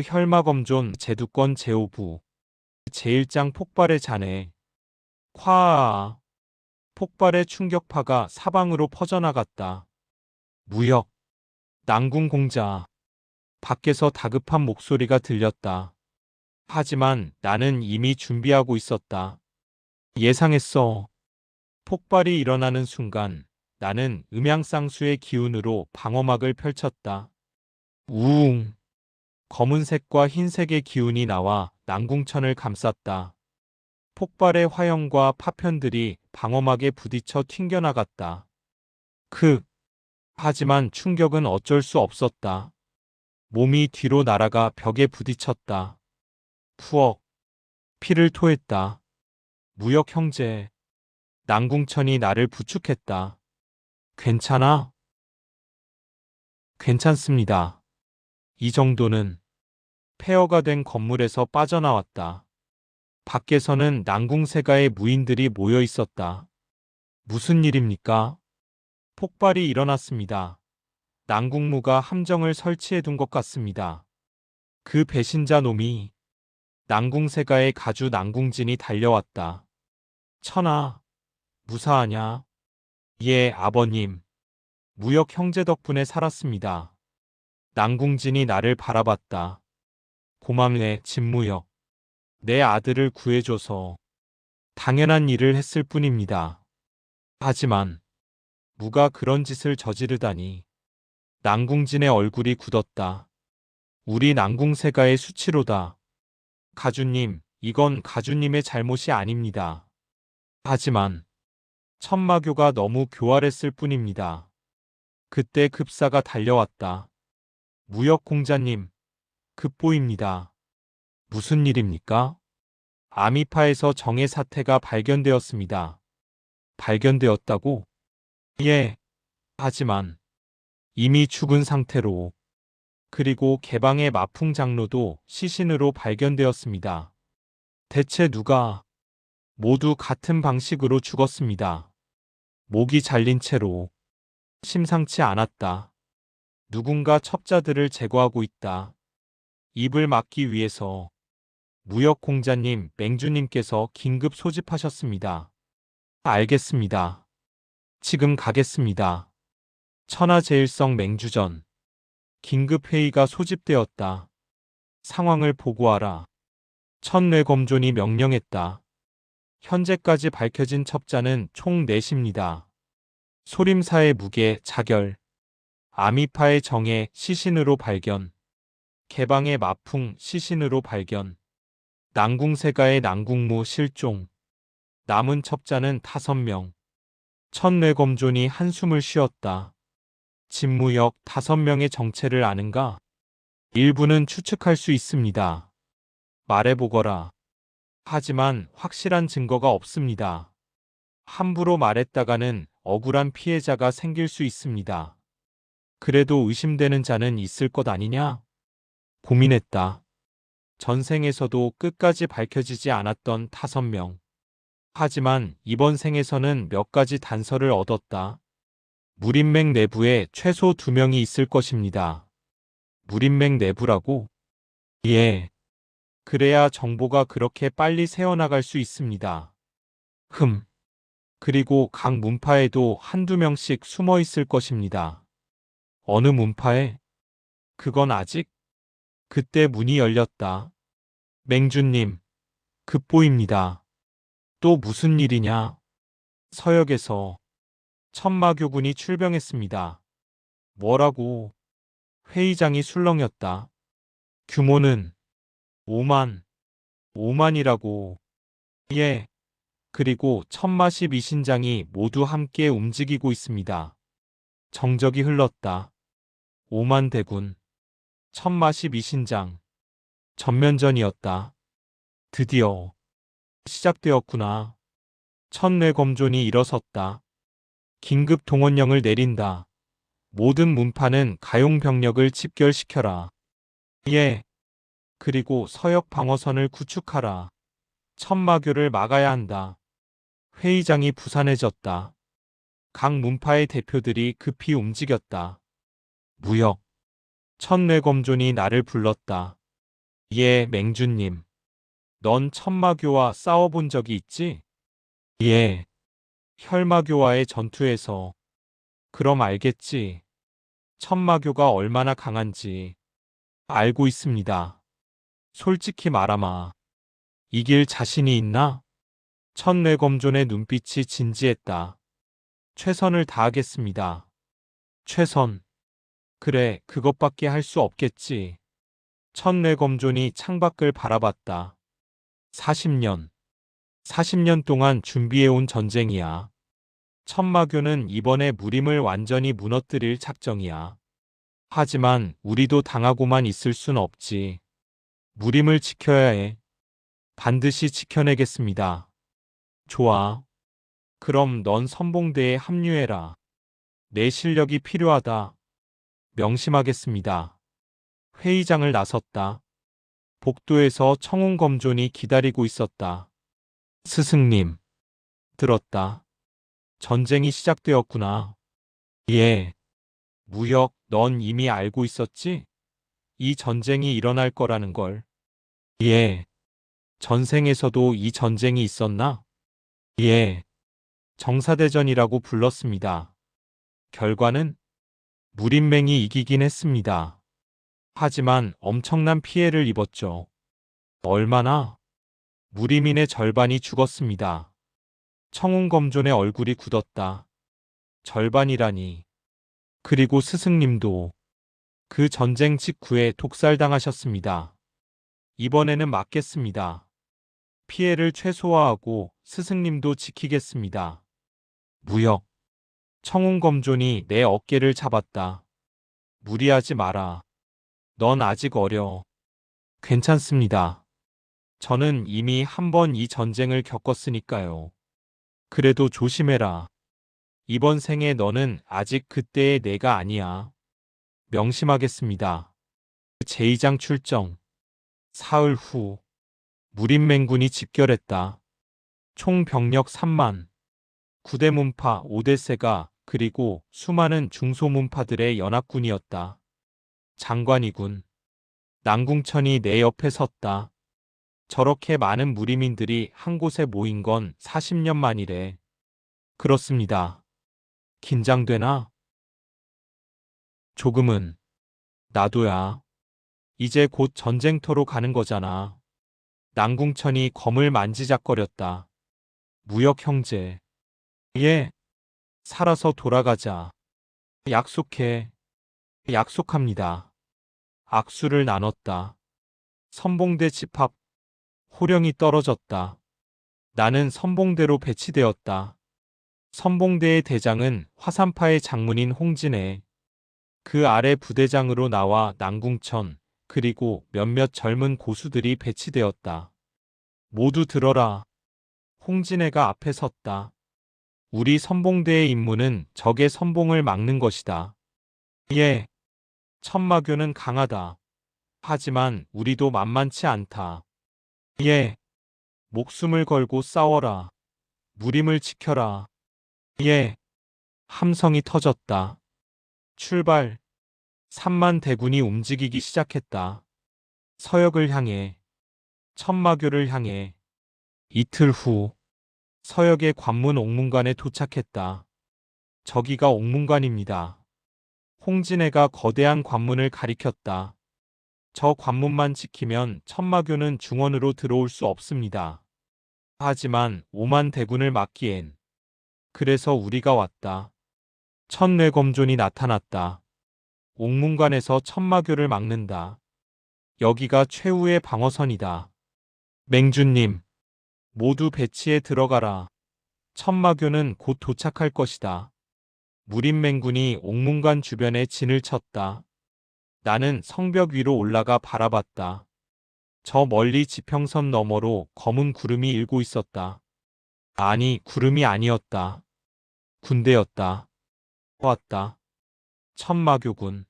혈마검존 제두권 제5부 제1장 폭발의 잔해. 콰아. 폭발의 충격파가 사방으로 퍼져나갔다. 무역, 난궁 공자. 밖에서 다급한 목소리가 들렸다. 하지만 나는 이미 준비하고 있었다. 예상했어. 폭발이 일어나는 순간 나는 음양쌍수의 기운으로 방어막을 펼쳤다. 우웅. 검은색과 흰색의 기운이 나와 난궁천을 감쌌다. 폭발의 화염과 파편들이 방어막에 부딪혀 튕겨나갔다. 하지만 충격은 어쩔 수 없었다. 몸이 뒤로 날아가 벽에 부딪혔다. 푸억. 피를 토했다. 무역 형제. 난궁천이 나를 부축했다. 괜찮아? 괜찮습니다. 이 정도는. 폐허가 된 건물에서 빠져나왔다. 밖에서는 난궁세가의 무인들이 모여 있었다. 무슨 일입니까? 폭발이 일어났습니다. 난궁무가 함정을 설치해 둔 것 같습니다. 그 배신자 놈이. 난궁세가의 가주 난궁진이 달려왔다. 천하, 무사하냐? 예, 아버님. 무역 형제 덕분에 살았습니다. 난궁진이 나를 바라봤다. 고맙네, 진무역. 내 아들을 구해줘서. 당연한 일을 했을 뿐입니다. 하지만 무가 그런 짓을 저지르다니. 난궁진의 얼굴이 굳었다. 우리 난궁세가의 수치로다. 가주님, 이건 가주님의 잘못이 아닙니다. 하지만 천마교가 너무 교활했을 뿐입니다. 그때 급사가 달려왔다. 무역공자님, 급보입니다. 무슨 일입니까? 아미파에서 정의 사태가 발견되었습니다. 발견되었다고? 예. 하지만 이미 죽은 상태로. 그리고 개방의 마풍 장로도 시신으로 발견되었습니다. 대체 누가? 모두 같은 방식으로 죽었습니다. 목이 잘린 채로. 심상치 않았다. 누군가 첩자들을 제거하고 있다. 입을 막기 위해서. 무역공자님, 맹주님께서 긴급 소집하셨습니다. 알겠습니다. 지금 가겠습니다. 천하제일성 맹주전. 긴급회의가 소집되었다. 상황을 보고하라. 천뇌검존이 명령했다. 현재까지 밝혀진 첩자는 총 4입니다. 소림사의 무게, 자결. 아미파의 정예, 시신으로 발견. 개방의 마풍, 시신으로 발견. 난궁세가의 난궁무 실종. 남은 첩자는 5명. 천뇌검존이 한숨을 쉬었다. 진무역 5명의 정체를 아는가? 일부는 추측할 수 있습니다. 말해보거라. 하지만 확실한 증거가 없습니다. 함부로 말했다가는 억울한 피해자가 생길 수 있습니다. 그래도 의심되는 자는 있을 것 아니냐? 고민했다. 전생에서도 끝까지 밝혀지지 않았던 5명. 하지만 이번 생에서는 몇 가지 단서를 얻었다. 무림맥 내부에 최소 2명이 있을 것입니다. 무림맥 내부라고? 예. 그래야 정보가 그렇게 빨리 새어나갈 수 있습니다. 그리고 각 문파에도 1~2명씩 숨어 있을 것입니다. 어느 문파에? 그건 아직? 그때 문이 열렸다. 맹주님, 급보입니다. 또 무슨 일이냐? 서역에서 천마교군이 출병했습니다. 뭐라고? 회의장이 술렁였다. 규모는 5만. 5만이라고. 예. 그리고 천마 12신장이 모두 함께 움직이고 있습니다. 정적이 흘렀다. 5만 대군. 천마 12신장. 전면전이었다. 드디어 시작되었구나. 천뇌검존이 일어섰다. 긴급 동원령을 내린다. 모든 문파는 가용 병력을 집결시켜라. 예. 그리고 서역 방어선을 구축하라. 천마교를 막아야 한다. 회의장이 부산해졌다. 각 문파의 대표들이 급히 움직였다. 무역. 천뇌검존이 나를 불렀다. 예, 맹주님. 넌 천마교와 싸워본 적이 있지? 예, 혈마교와의 전투에서. 그럼 알겠지. 천마교가 얼마나 강한지 알고 있습니다. 솔직히 말하마. 이길 자신이 있나? 천뇌검존의 눈빛이 진지했다. 최선을 다하겠습니다. 최선. 그래, 그것밖에 할 수 없겠지. 천뇌검존이 창밖을 바라봤다. 40년. 40년 동안 준비해온 전쟁이야. 천마교는 이번에 무림을 완전히 무너뜨릴 작정이야. 하지만 우리도 당하고만 있을 순 없지. 무림을 지켜야 해. 반드시 지켜내겠습니다. 좋아. 그럼 넌 선봉대에 합류해라. 내 실력이 필요하다. 명심하겠습니다. 회의장을 나섰다. 복도에서 청운검존이 기다리고 있었다. 스승님. 들었다. 전쟁이 시작되었구나. 예. 무역, 넌 이미 알고 있었지? 이 전쟁이 일어날 거라는 걸. 예. 전생에서도 이 전쟁이 있었나? 예. 정사대전이라고 불렀습니다. 결과는 무림맹이 이기긴 했습니다. 하지만 엄청난 피해를 입었죠. 얼마나? 무림인의 절반이 죽었습니다. 청운검존의 얼굴이 굳었다. 절반이라니. 그리고 스승님도 그 전쟁 직후에 독살당하셨습니다. 이번에는 막겠습니다. 피해를 최소화하고 스승님도 지키겠습니다. 무역. 청운검존이 내 어깨를 잡았다. 무리하지 마라. 넌 아직 어려. 괜찮습니다. 저는 이미 한 번 이 전쟁을 겪었으니까요. 그래도 조심해라. 이번 생에 너는 아직 그때의 내가 아니야. 명심하겠습니다. 제2장 출정. 사흘 후 무림맹군이 집결했다. 총 병력 3만. 구대문파 5대세가 그리고 수많은 중소문파들의 연합군이었다. 장관이군. 난궁천이 내 옆에 섰다. 저렇게 많은 무림인들이 한 곳에 모인 건 40년 만이래. 그렇습니다. 긴장되나? 조금은. 나도야. 이제 곧 전쟁터로 가는 거잖아. 난궁천이 검을 만지작거렸다. 무역 형제. 예. 살아서 돌아가자. 약속해. 약속합니다. 악수를 나눴다. 선봉대 집합. 호령이 떨어졌다. 나는 선봉대로 배치되었다. 선봉대의 대장은 화산파의 장문인 홍진애. 그 아래 부대장으로 나와 난궁천, 그리고 몇몇 젊은 고수들이 배치되었다. 모두 들어라. 홍진애가 앞에 섰다. 우리 선봉대의 임무는 적의 선봉을 막는 것이다. 예. 천마교는 강하다. 하지만 우리도 만만치 않다. 예. 목숨을 걸고 싸워라. 무림을 지켜라. 예. 함성이 터졌다. 출발. 3만 대군이 움직이기 시작했다. 서역을 향해. 천마교를 향해. 이틀 후 서역의 관문 옥문관에 도착했다. 저기가 옥문관입니다. 홍진애가 거대한 관문을 가리켰다. 저 관문만 지키면 천마교는 중원으로 들어올 수 없습니다. 하지만 5만 대군을 막기엔. 그래서 우리가 왔다. 천뇌검존이 나타났다. 옥문관에서 천마교를 막는다. 여기가 최후의 방어선이다. 맹주님, 모두 배치에 들어가라. 천마교는 곧 도착할 것이다. 무림맹군이 옥문관 주변에 진을 쳤다. 나는 성벽 위로 올라가 바라봤다. 저 멀리 지평선 너머로 검은 구름이 일고 있었다. 아니, 구름이 아니었다. 군대였다. 왔다. 천마교군.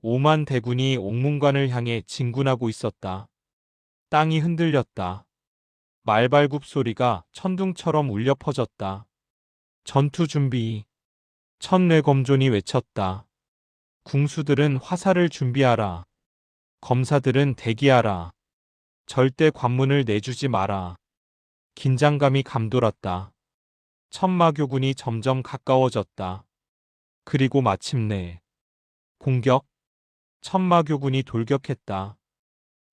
5만 대군이 옥문관을 향해 진군하고 있었다. 땅이 흔들렸다. 말발굽 소리가 천둥처럼 울려 퍼졌다. 전투 준비. 천뇌검존이 외쳤다. 궁수들은 화살을 준비하라. 검사들은 대기하라. 절대 관문을 내주지 마라. 긴장감이 감돌았다. 천마교군이 점점 가까워졌다. 그리고 마침내 공격! 천마교군이 돌격했다.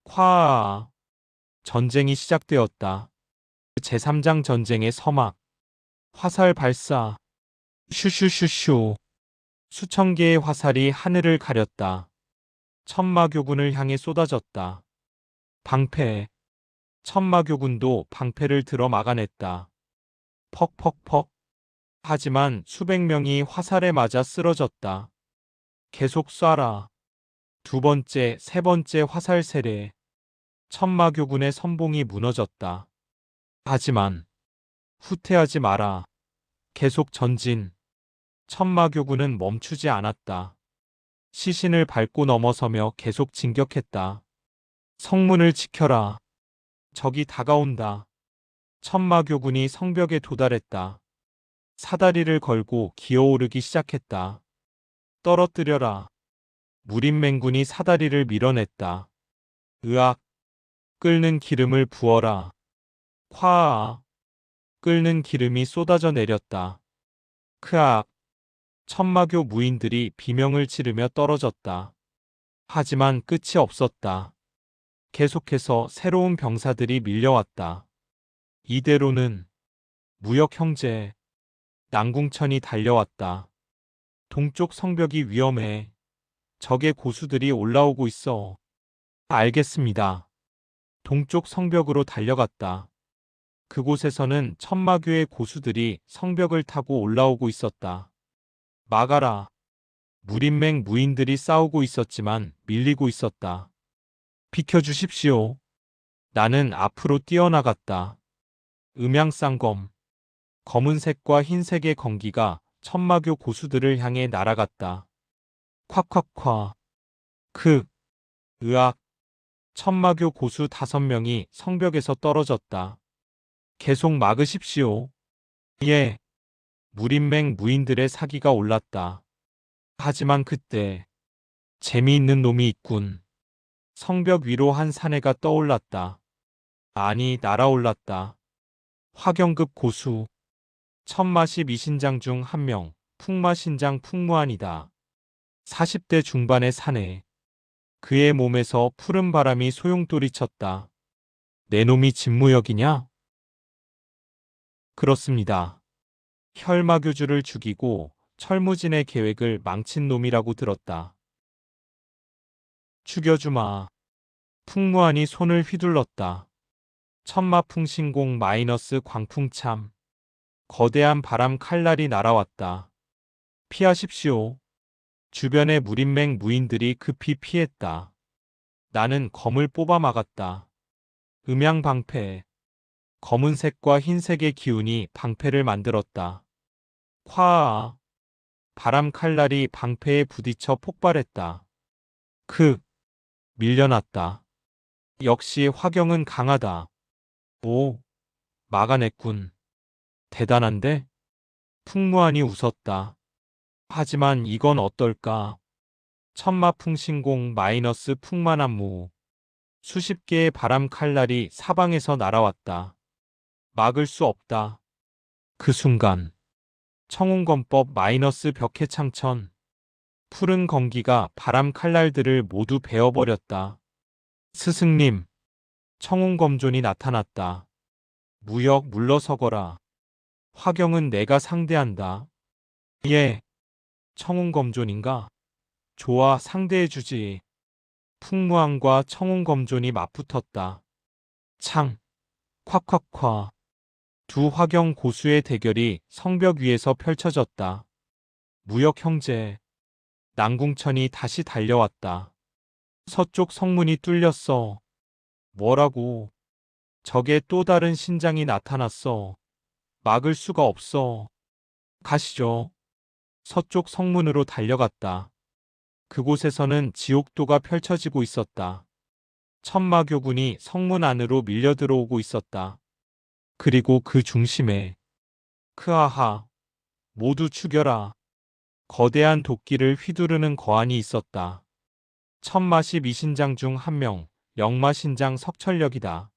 콰아! 전쟁이 시작되었다. 제3장 전쟁의 서막. 화살 발사. 슈슈슈슈. 수천 개의 화살이 하늘을 가렸다. 천마교군을 향해 쏟아졌다. 방패. 천마교군도 방패를 들어 막아냈다. 퍽퍽퍽. 하지만 수백 명이 화살에 맞아 쓰러졌다. 계속 쏴라. 두 번째, 세 번째 화살 세례. 천마교군의 선봉이 무너졌다. 하지만 후퇴하지 마라. 계속 전진. 천마교군은 멈추지 않았다. 시신을 밟고 넘어서며 계속 진격했다. 성문을 지켜라. 적이 다가온다. 천마교군이 성벽에 도달했다. 사다리를 걸고 기어오르기 시작했다. 떨어뜨려라. 무림맹군이 사다리를 밀어냈다. 으악. 끓는 기름을 부어라. 콰아. 끓는 기름이 쏟아져 내렸다. 크악. 천마교 무인들이 비명을 지르며 떨어졌다. 하지만 끝이 없었다. 계속해서 새로운 병사들이 밀려왔다. 이대로는 무역 형제 난궁천이 달려왔다. 동쪽 성벽이 위험해. 적의 고수들이 올라오고 있어. 알겠습니다. 동쪽 성벽으로 달려갔다. 그곳에서는 천마교의 고수들이 성벽을 타고 올라오고 있었다. 막아라. 무림맹 무인들이 싸우고 있었지만 밀리고 있었다. 비켜주십시오. 나는 앞으로 뛰어나갔다. 음양쌍검. 검은색과 흰색의 건기가 천마교 고수들을 향해 날아갔다. 콱콱콱. 으악. 천마교 고수 5명이 성벽에서 떨어졌다. 계속 막으십시오. 예. 무림맹 무인들의 사기가 올랐다. 하지만 그때 재미있는 놈이 있군. 성벽 위로 한 사내가 떠올랐다. 아니, 날아올랐다. 화경급 고수. 천마십 이신장 중 한 명, 풍마신장 풍무안이다. 40대 중반의 사내. 그의 몸에서 푸른 바람이 소용돌이 쳤다. 내 놈이 진무역이냐? 그렇습니다. 혈마교주를 죽이고 철무진의 계획을 망친 놈이라고 들었다. 죽여주마. 풍무안이 손을 휘둘렀다. 천마풍신공 마이너스 광풍참. 거대한 바람 칼날이 날아왔다. 피하십시오. 주변의 무림맹 무인들이 급히 피했다. 나는 검을 뽑아 막았다. 음양방패. 검은색과 흰색의 기운이 방패를 만들었다. 콰아. 바람 칼날이 방패에 부딪혀 폭발했다. 밀려났다. 역시 화경은 강하다. 오, 막아냈군. 대단한데? 풍무안이 웃었다. 하지만 이건 어떨까? 천마풍신공 마이너스 풍만함무. 수십 개의 바람 칼날이 사방에서 날아왔다. 막을 수 없다. 그 순간 청운검법 마이너스 벽해창천. 푸른 건기가 바람 칼날들을 모두 베어버렸다. 스승님, 청운검존이 나타났다. 무역 물러서거라. 화경은 내가 상대한다. 예. 청운검존인가? 좋아, 상대해주지. 풍무안과 청운검존이 맞붙었다. 창. 콱콱콱. 두 화경 고수의 대결이 성벽 위에서 펼쳐졌다. 무역 형제. 난궁천이 다시 달려왔다. 서쪽 성문이 뚫렸어. 뭐라고? 적의 또 다른 신장이 나타났어. 막을 수가 없어. 가시죠. 서쪽 성문으로 달려갔다. 그곳에서는 지옥도가 펼쳐지고 있었다. 천마교군이 성문 안으로 밀려 들어오고 있었다. 그리고 그 중심에 크아하. 모두 죽여라. 거대한 도끼를 휘두르는 거안이 있었다. 천마십 이신장 중 한 명, 역마신장 석철역이다.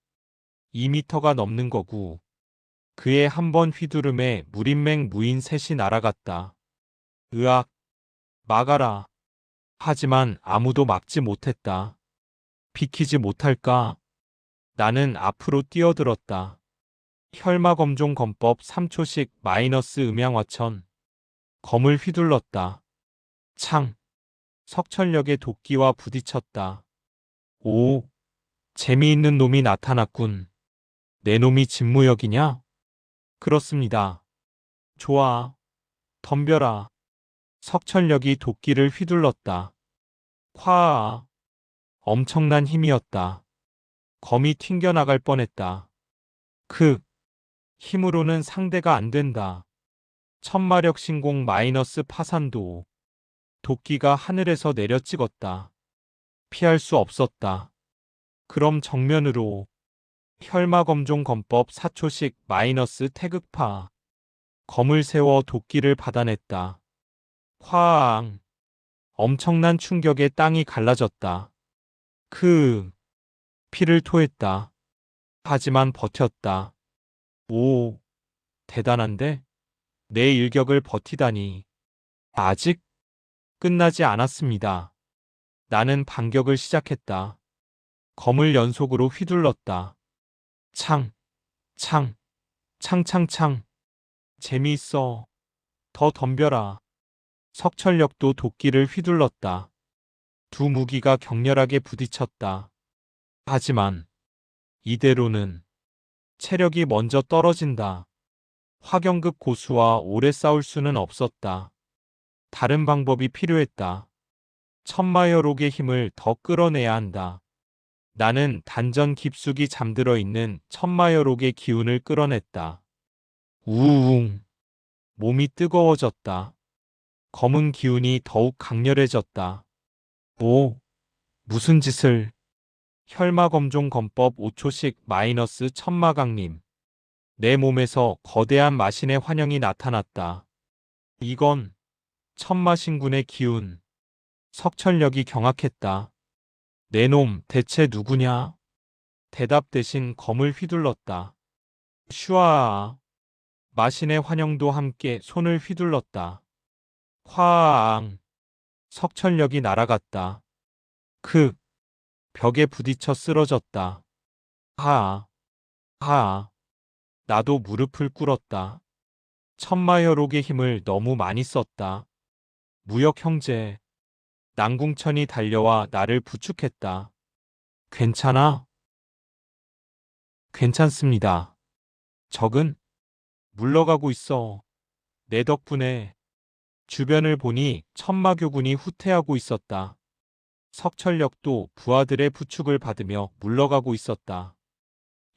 2미터가 넘는 거구. 그의 한 번 휘두름에 무인맹 무인 셋이 날아갔다. 으악, 막아라. 하지만 아무도 막지 못했다. 비키지 못할까? 나는 앞으로 뛰어들었다. 혈마검종 검법 3초씩 마이너스 음양화천. 검을 휘둘렀다. 창. 석철역의 도끼와 부딪혔다. 오, 재미있는 놈이 나타났군. 내 놈이 진무역이냐? 그렇습니다. 좋아. 덤벼라. 석철역이 도끼를 휘둘렀다. 콰아. 엄청난 힘이었다. 검이 튕겨나갈 뻔했다. 그 힘으로는 상대가 안 된다. 천마력 신공 마이너스 파산도. 도끼가 하늘에서 내려 찍었다. 피할 수 없었다. 그럼 정면으로. 혈마검종 검법 4초씩 마이너스 태극파. 검을 세워 도끼를 받아냈다. 화앙. 엄청난 충격에 땅이 갈라졌다. 피를 토했다. 하지만 버텼다. 오, 대단한데? 내 일격을 버티다니. 아직 끝나지 않았습니다. 나는 반격을 시작했다. 검을 연속으로 휘둘렀다. 창, 창, 창창창. 재미있어. 더 덤벼라. 석철역도 도끼를 휘둘렀다. 두 무기가 격렬하게 부딪혔다. 하지만 이대로는 체력이 먼저 떨어진다. 화경급 고수와 오래 싸울 수는 없었다. 다른 방법이 필요했다. 천마여록의 힘을 더 끌어내야 한다. 나는 단전 깊숙이 잠들어 있는 천마여록의 기운을 끌어냈다. 우웅. 몸이 뜨거워졌다. 검은 기운이 더욱 강렬해졌다. 오, 무슨 짓을. 혈마검종 검법 5초씩 마이너스 천마강림. 내 몸에서 거대한 마신의 환영이 나타났다. 이건 천마신군의 기운. 석철역이 경악했다. 내 놈 대체 누구냐? 대답 대신 검을 휘둘렀다. 슈아아. 마신의 환영도 함께 손을 휘둘렀다. 화앙. 석철역이 날아갔다. 벽에 부딪혀 쓰러졌다. 하아. 하아. 나도 무릎을 꿇었다. 천마여록의 힘을 너무 많이 썼다. 무역 형제. 난궁천이 달려와 나를 부축했다. 괜찮아? 괜찮습니다. 적은 물러가고 있어. 내 덕분에. 주변을 보니 천마교군이 후퇴하고 있었다. 석철역도 부하들의 부축을 받으며 물러가고 있었다.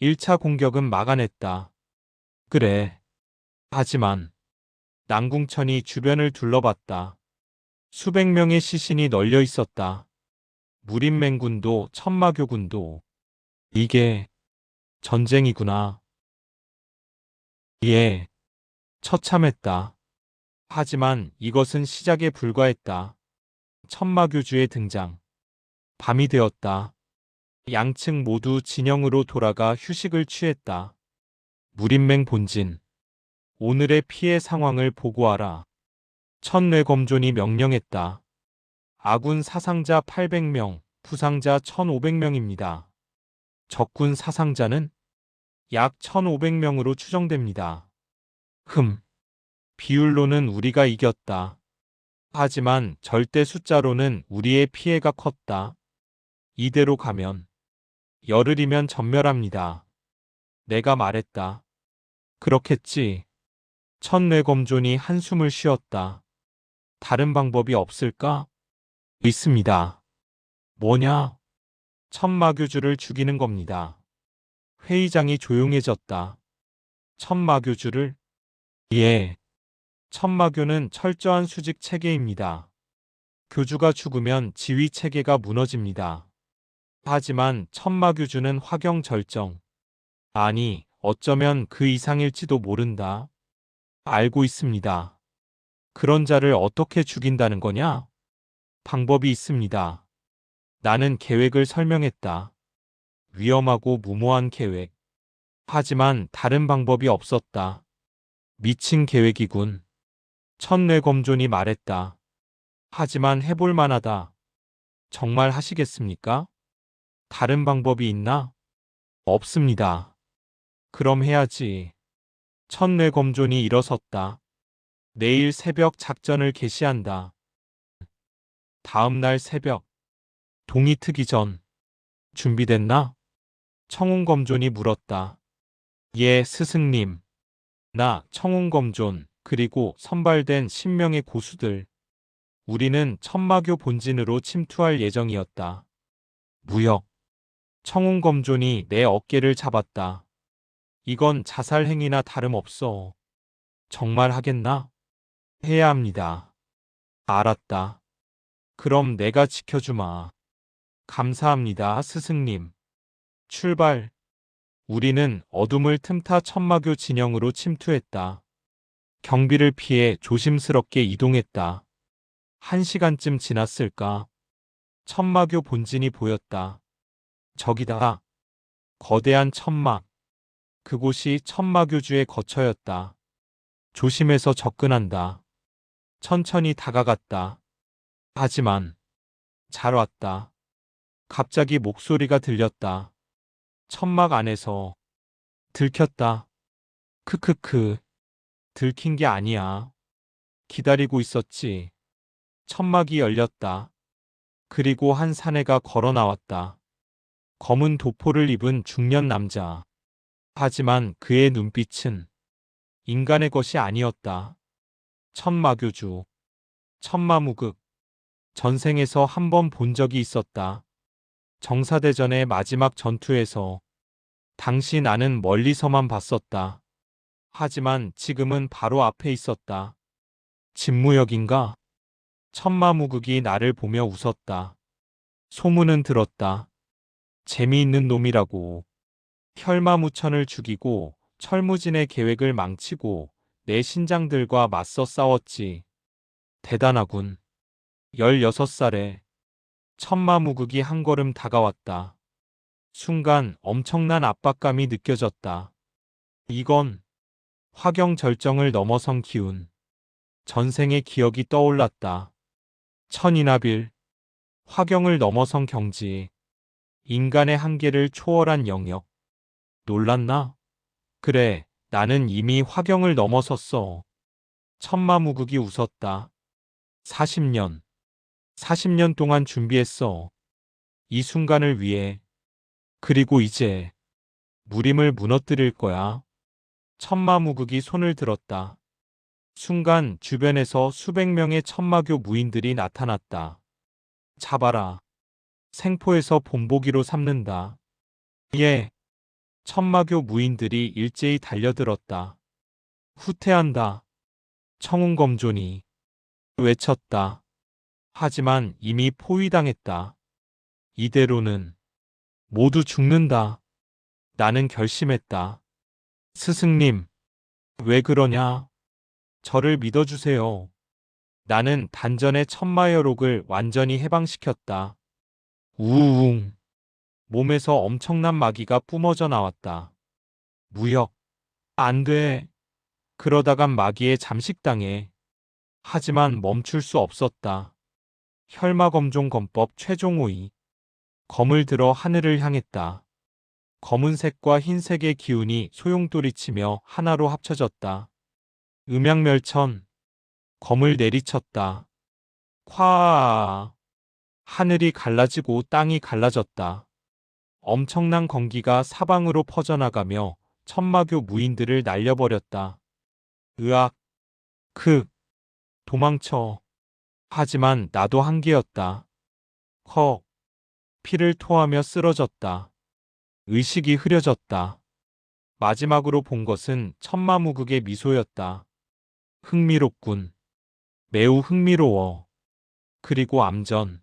1차 공격은 막아냈다. 그래. 하지만 난궁천이 주변을 둘러봤다. 수백 명의 시신이 널려 있었다. 무림맹군도 천마교군도. 이게 전쟁이구나. 예. 처참했다. 하지만 이것은 시작에 불과했다. 천마교주의 등장. 밤이 되었다. 양측 모두 진영으로 돌아가 휴식을 취했다. 무림맹 본진. 오늘의 피해 상황을 보고하라. 천뇌검존이 명령했다. 아군 사상자 800명, 부상자 1500명입니다. 적군 사상자는 약 1500명으로 추정됩니다. 비율로는 우리가 이겼다. 하지만 절대 숫자로는 우리의 피해가 컸다. 이대로 가면 열흘이면 전멸합니다. 내가 말했다. 그렇겠지. 천뇌검존이 한숨을 쉬었다. 다른 방법이 없을까? 있습니다. 뭐냐? 천마교주를 죽이는 겁니다. 회의장이 조용해졌다. 천마교주를? 예. 천마교는 철저한 수직 체계입니다. 교주가 죽으면 지휘 체계가 무너집니다. 하지만 천마교주는 화경 절정. 아니, 어쩌면 그 이상일지도 모른다. 알고 있습니다. 그런 자를 어떻게 죽인다는 거냐? 방법이 있습니다. 나는 계획을 설명했다. 위험하고 무모한 계획. 하지만 다른 방법이 없었다. 미친 계획이군. 천뇌검존이 말했다. 하지만 해볼 만하다. 정말 하시겠습니까? 다른 방법이 있나? 없습니다. 그럼 해야지. 천뇌검존이 일어섰다. 내일 새벽 작전을 개시한다. 다음 날 새벽, 동이 트기 전. 준비됐나? 청운검존이 물었다. 예, 스승님. 나 청운검존, 그리고 선발된 10명의 고수들. 우리는 천마교 본진으로 침투할 예정이었다. 무역. 청운검존이 내 어깨를 잡았다. 이건 자살 행위나 다름없어. 정말 하겠나? 해야 합니다. 알았다. 그럼 내가 지켜주마. 감사합니다, 스승님. 출발. 우리는 어둠을 틈타 천마교 진영으로 침투했다. 경비를 피해 조심스럽게 이동했다. 1시간쯤 지났을까? 천마교 본진이 보였다. 저기다. 거대한 천막. 그곳이 천마교주의 거처였다. 조심해서 접근한다. 천천히 다가갔다. 하지만 잘 왔다. 갑자기 목소리가 들렸다. 천막 안에서. 들켰다. 크크크. 들킨 게 아니야. 기다리고 있었지. 천막이 열렸다. 그리고 한 사내가 걸어 나왔다. 검은 도포를 입은 중년 남자. 하지만 그의 눈빛은 인간의 것이 아니었다. 천마교주. 천마무극. 전생에서 한 번 본 적이 있었다. 정사대전의 마지막 전투에서. 당시 나는 멀리서만 봤었다. 하지만 지금은 바로 앞에 있었다. 진무역인가? 천마무극이 나를 보며 웃었다. 소문은 들었다. 재미있는 놈이라고. 혈마무천을 죽이고 철무진의 계획을 망치고 내 신장들과 맞서 싸웠지. 대단하군. 16살에 천마무극이 한 걸음 다가왔다. 순간 엄청난 압박감이 느껴졌다. 이건 화경절정을 넘어선 기운. 전생의 기억이 떠올랐다. 천인하빌. 화경을 넘어선 경지. 인간의 한계를 초월한 영역. 놀랐나? 그래, 나는 이미 화경을 넘어섰어. 천마무극이 웃었다. 40년. 40년 동안 준비했어. 이 순간을 위해. 그리고 이제 무림을 무너뜨릴 거야. 천마무극이 손을 들었다. 순간 주변에서 수백 명의 천마교 무인들이 나타났다. 잡아라. 생포에서 본보기로 삼는다. 예. 천마교 무인들이 일제히 달려들었다. 후퇴한다. 청운검존이 외쳤다. 하지만 이미 포위당했다. 이대로는 모두 죽는다. 나는 결심했다. 스승님, 왜 그러냐? 저를 믿어주세요. 나는 단전의 천마여록을 완전히 해방시켰다. 우웅. 몸에서 엄청난 마기가 뿜어져 나왔다. 무역. 안 돼. 그러다간 마기에 잠식당해. 하지만 멈출 수 없었다. 혈마검종 검법 최종 호의. 검을 들어 하늘을 향했다. 검은색과 흰색의 기운이 소용돌이치며 하나로 합쳐졌다. 음양멸천. 검을 내리쳤다. 콱. 하늘이 갈라지고 땅이 갈라졌다. 엄청난 건기가 사방으로 퍼져나가며 천마교 무인들을 날려버렸다. 으악. 도망쳐. 하지만 나도 한계였다. 헉. 피를 토하며 쓰러졌다. 의식이 흐려졌다. 마지막으로 본 것은 천마무극의 미소였다. 흥미롭군. 매우 흥미로워. 그리고 암전.